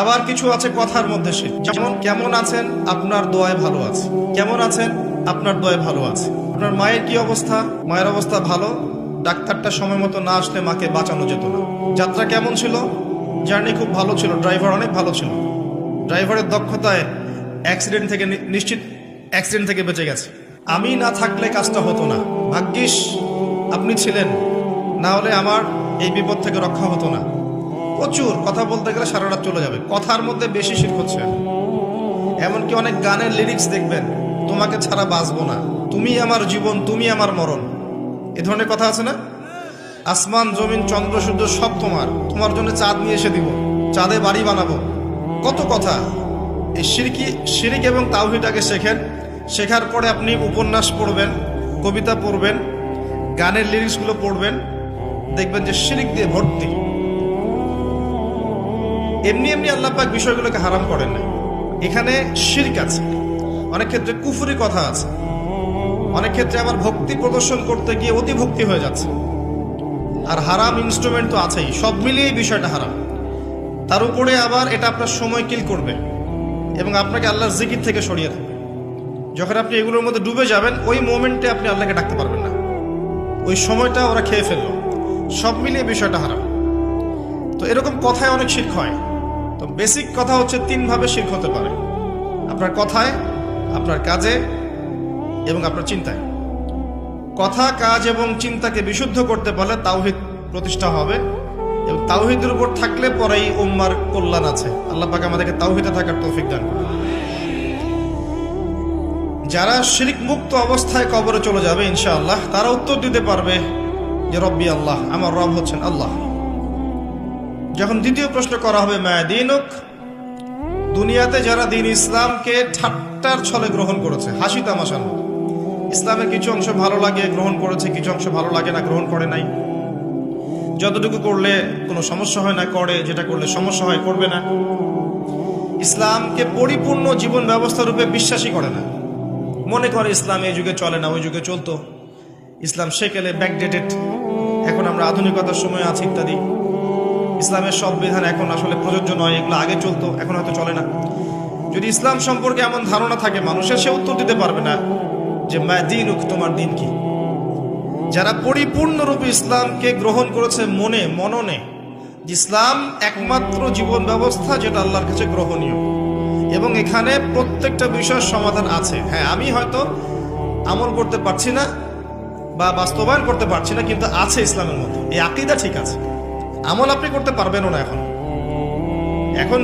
আবার কিছু আছে কথার মধ্যে শিরক। যেমন কেমন আছেন, আপনার দোয়ায় ভালো আছে। কেমন আছেন, আপনার দোয়ায় ভালো আছে। আপনার মায়ের কি অবস্থা, মায়ের অবস্থা ভালো, ডাক্তারটা সময় মতো না আসলে মাকে বাঁচানো যেত না। যাত্রা কেমন ছিল, জার্নি খুব ভালো ছিল, ড্রাইভার অনেক ভালো ছিল, ড্রাইভারের দক্ষতায় অ্যাক্সিডেন্ট থেকে নিশ্চিত অ্যাক্সিডেন্ট থেকে বেঁচে গেছে। আমি না থাকলে কাজটা হতো না, ভাগ্যিস আপনি ছিলেন, না হলে আমার এই বিপদ থেকে রক্ষা হতো না। প্রচুর কথা বলতে গেলে সারা রাত চলে যাবে। কথার মধ্যে বেশি শিরক হচ্ছে। এমনকি অনেক গানের লিরিক্স দেখবেন, তোমাকে ছাড়া বাঁচবো না, তুমি আমার জীবন, তুমি আমার মরণ, এ ধরনের কথা আছে না? আসমান জমিন চন্দ্র সূর্য সব তোমার, তোমার জন্য চাঁদ নিয়ে এসে দিব, চাঁদে বাড়ি বানাবো, কত কথা। এই শিরিক এবং তাওহীদটাকে শেখেন। শেখার পরে আপনি উপন্যাস পড়বেন, কবিতা পড়বেন, গানের লিরিক্সগুলো পড়বেন, দেখবেন যে শিরিক দিয়ে ভর্তি। এমনি এমনি আল্লাহ পাক বিষয়গুলোকে হারাম করেন না, এখানে শিরক আছে, অনেক ক্ষেত্রে কুফরি কথা আছে, অনেক ক্ষেত্রে আবার ভক্তি প্রদর্শন করতে গিয়ে অতি ভক্তি হয়ে যাচ্ছে। আর হারাম ইনস্ট্রুমেন্ট তো আছেই, সব মিলিয়ে বিষয়টা হারাম। তার উপরে আবার এটা আপনার সময় কিল করবে এবং আপনাকে আল্লাহর জিকির থেকে সরিয়ে দেবে। যখন আপনি এগুলোর মধ্যে ডুবে যাবেন, ওই মোমেন্টে আপনি আল্লাহকে ডাকতে পারবেন না, ওই সময়টা ওরা খেয়ে ফেললো। সব মিলিয়ে বিষয়টা হারাম। তো এরকম কথায় অনেক শিরক হয়। তো বেসিক কথা হচ্ছে, তিনভাবে শিরক হতে পারে: আপনার কথায়, আপনার কাজে এবং আপনার চিন্তায়। কথা, কাজ এবং চিন্তাকে বিশুদ্ধ করতে পারলে তাওহীদ প্রতিষ্ঠা হবে, এবং তাওহীদের উপর থাকলে পরেই উম্মার কল্যাণ আছে। আল্লাহ পাক আমাদেরকে তাওহীদে থাকার তৌফিক দান করুন। যারা শিরক মুক্ত অবস্থায় কবরে চলে যাবে ইনশাআল্লাহ, তারা উত্তর দিতে পারবে যে রব্বি আল্লাহ, আমার রব হচ্ছেন আল্লাহ। যখন দ্বিতীয় প্রশ্ন করা হবে মা দীনুক, দুনিয়াতে যারা দিন ইসলামকে ঠাট্টার ছলে গ্রহণ করেছে, হাসি তামাশার মতো, ইসলামের কিছু অংশ ভালো লাগে গ্রহণ করেছে, কিছু অংশ ভালো লাগে না গ্রহণ করে নাই, যতটুকু করলে কোনো সমস্যা হয় না করে, যেটা করলে সমস্যা হয় করবে না, ইসলামকে পরিপূর্ণ জীবন ব্যবস্থা রূপে বিশ্বাসই করে না, মনে করে ইসলাম এই যুগে চলে না, ওই যুগে চলতো, ইসলাম সেকেলে ব্যাকডেটেড, এখন আমরা আধুনিকতার সময় আছি ইত্যাদি, ইসলামের সব বিধান এখন আসলে প্রযোজ্য নয়, এগুলো আগে চলতো এখন হয়তো চলে না। যদি ইসলাম সম্পর্কে এমন ধারণা থাকে মানুষের, সে উত্তর দিতে পারবে না যে মা দীনুক, তোমার দিন কি। যারা পরিপূর্ণরূপে ইসলামকে গ্রহণ করেছে মননে, ইসলাম একমাত্র জীবন ব্যবস্থা যেটা আল্লাহর কাছে গ্রহণীয়, এবং এখানে প্রত্যেকটা বিষয়ের সমাধান আছে। হ্যাঁ, আমি হয়তো আমল করতে পারছি না বা বাস্তবায়ন করতে পারছি না, কিন্তু আছে ইসলামের মধ্যে, এই আকীদা ঠিক আছে। আমল আপনি করতে পারবেনও না এখন।